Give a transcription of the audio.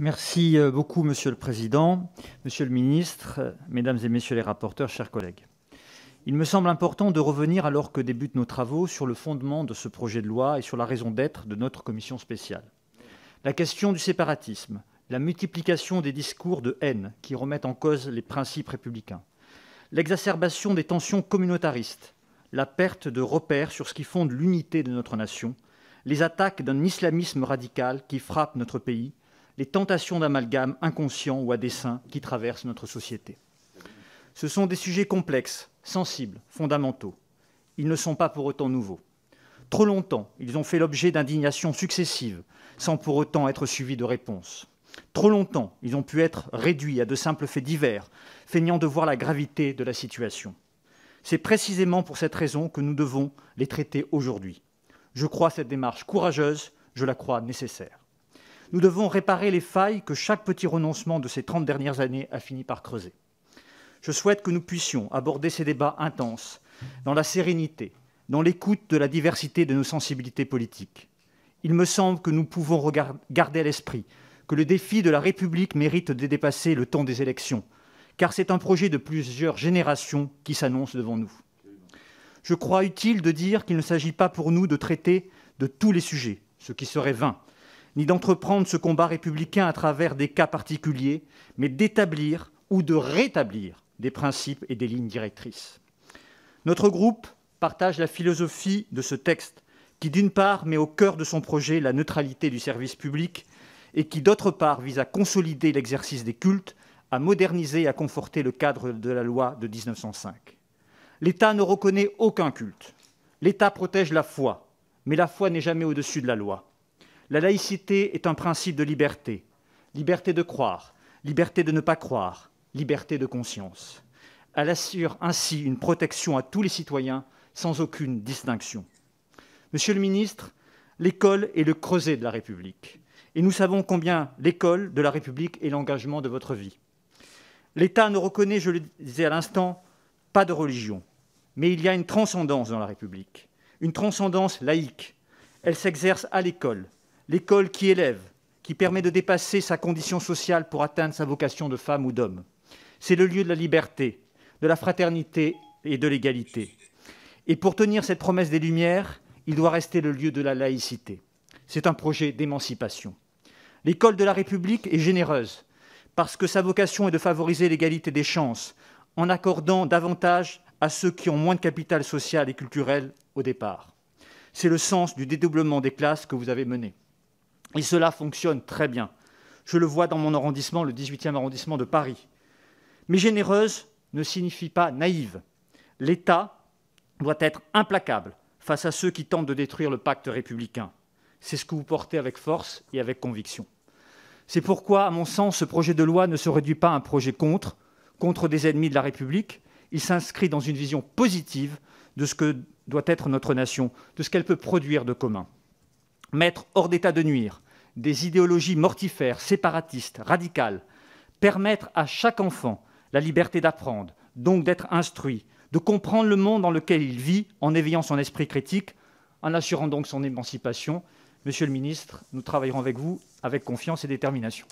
Merci beaucoup, Monsieur le Président, Monsieur le Ministre, Mesdames et Messieurs les rapporteurs, chers collègues. Il me semble important de revenir, alors que débutent nos travaux, sur le fondement de ce projet de loi et sur la raison d'être de notre commission spéciale. La question du séparatisme, la multiplication des discours de haine qui remettent en cause les principes républicains, l'exacerbation des tensions communautaristes, la perte de repères sur ce qui fonde l'unité de notre nation, les attaques d'un islamisme radical qui frappe notre pays, les tentations d'amalgame inconscient ou à dessein qui traversent notre société. Ce sont des sujets complexes, sensibles, fondamentaux. Ils ne sont pas pour autant nouveaux. Trop longtemps, ils ont fait l'objet d'indignations successives, sans pour autant être suivis de réponses. Trop longtemps, ils ont pu être réduits à de simples faits divers, feignant de voir la gravité de la situation. C'est précisément pour cette raison que nous devons les traiter aujourd'hui. Je crois cette démarche courageuse, je la crois nécessaire. Nous devons réparer les failles que chaque petit renoncement de ces 30 dernières années a fini par creuser. Je souhaite que nous puissions aborder ces débats intenses dans la sérénité, dans l'écoute de la diversité de nos sensibilités politiques. Il me semble que nous pouvons garder à l'esprit que le défi de la République mérite de dépasser le temps des élections, car c'est un projet de plusieurs générations qui s'annonce devant nous. Je crois utile de dire qu'il ne s'agit pas pour nous de traiter de tous les sujets, ce qui serait vain, ni d'entreprendre ce combat républicain à travers des cas particuliers, mais d'établir ou de rétablir des principes et des lignes directrices. Notre groupe partage la philosophie de ce texte qui, d'une part, met au cœur de son projet la neutralité du service public et qui, d'autre part, vise à consolider l'exercice des cultes, à moderniser et à conforter le cadre de la loi de 1905. L'État ne reconnaît aucun culte. L'État protège la foi, mais la foi n'est jamais au-dessus de la loi. La laïcité est un principe de liberté. Liberté de croire, liberté de ne pas croire, liberté de conscience. Elle assure ainsi une protection à tous les citoyens sans aucune distinction. Monsieur le ministre, l'école est le creuset de la République. Et nous savons combien l'école de la République est l'engagement de votre vie. L'État ne reconnaît, je le disais à l'instant, pas de religion. Mais il y a une transcendance dans la République, une transcendance laïque. Elle s'exerce à l'école. L'école qui élève, qui permet de dépasser sa condition sociale pour atteindre sa vocation de femme ou d'homme. C'est le lieu de la liberté, de la fraternité et de l'égalité. Et pour tenir cette promesse des Lumières, il doit rester le lieu de la laïcité. C'est un projet d'émancipation. L'école de la République est généreuse parce que sa vocation est de favoriser l'égalité des chances en accordant davantage à ceux qui ont moins de capital social et culturel au départ. C'est le sens du dédoublement des classes que vous avez mené. Et cela fonctionne très bien. Je le vois dans mon arrondissement, le 18e arrondissement de Paris. Mais généreuse ne signifie pas naïve. L'État doit être implacable face à ceux qui tentent de détruire le pacte républicain. C'est ce que vous portez avec force et avec conviction. C'est pourquoi, à mon sens, ce projet de loi ne se réduit pas à un projet contre des ennemis de la République. Il s'inscrit dans une vision positive de ce que doit être notre nation, de ce qu'elle peut produire de commun. Mettre hors d'état de nuire des idéologies mortifères, séparatistes, radicales, permettre à chaque enfant la liberté d'apprendre, donc d'être instruit, de comprendre le monde dans lequel il vit en éveillant son esprit critique, en assurant donc son émancipation. Monsieur le ministre, nous travaillerons avec vous avec confiance et détermination.